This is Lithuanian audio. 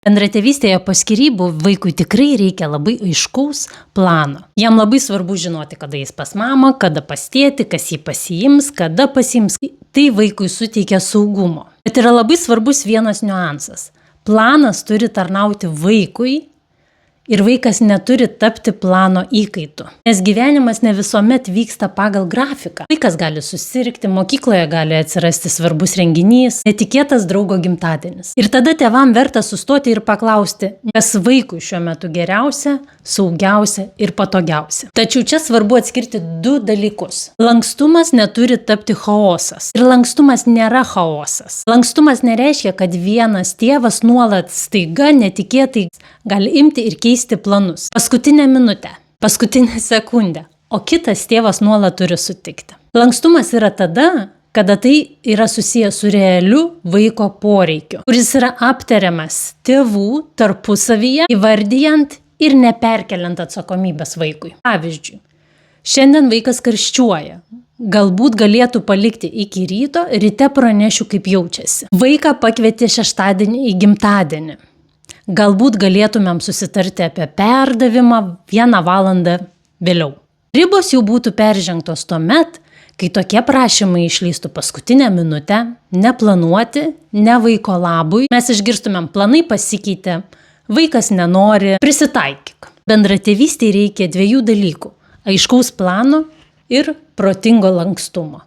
Bendratėvystėje po skyrybų vaikui tikrai reikia labai aiškaus plano. Jam labai svarbu žinoti, kada jis pas mamą, kada pas tėtį, kas jį pasiims, kada pasiims. Tai vaikui suteikia saugumo. Bet yra labai svarbus vienas niuansas. Planas turi tarnauti vaikui ir vaikas neturi tapti plano įkaitu. Nes gyvenimas ne visuomet vyksta pagal grafiką. Vaikas gali susirgti, mokykloje gali atsirasti svarbus renginys, netikėtas draugo gimtadienis. Ir tada tėvam verta sustoti ir paklausti, kas vaikui šiuo metu geriausia, saugiausia ir patogiausia. Tačiau čia svarbu atskirti du dalykus. Lankstumas neturi tapti chaosas. Ir lankstumas nėra chaosas. Lankstumas nereiškia, kad vienas tėvas nuolat staiga netikėtai gali imti ir keisti planus. Paskutinę minutę, paskutinę sekundę, o kitas tėvas nuolat turi sutikti. Lankstumas yra tada, kada tai yra susijęs su realiu vaiko poreikiu, kuris yra aptariamas tėvų tarpusavyje, įvardijant ir neperkeliant atsakomybės vaikui. Pavyzdžiui, šiandien vaikas karščiuoja. Galbūt galėtų palikti iki ryto, ryte pranešiu, kaip jaučiasi. Vaiką pakvietė šeštadienį į gimtadienį. Galbūt galėtumėm susitarti apie perdavimą 1 valandą vėliau. Ribos jau būtų peržengtos tuomet, kai tokie prašymai išlįstų paskutinę minutę, neplanuoti, ne vaiko labui. Mes išgirstumėm, planai pasikeitė, vaikas nenori, prisitaikyk. Bendratėvystei reikia 2 dalykų – aiškaus plano ir protingo lankstumo.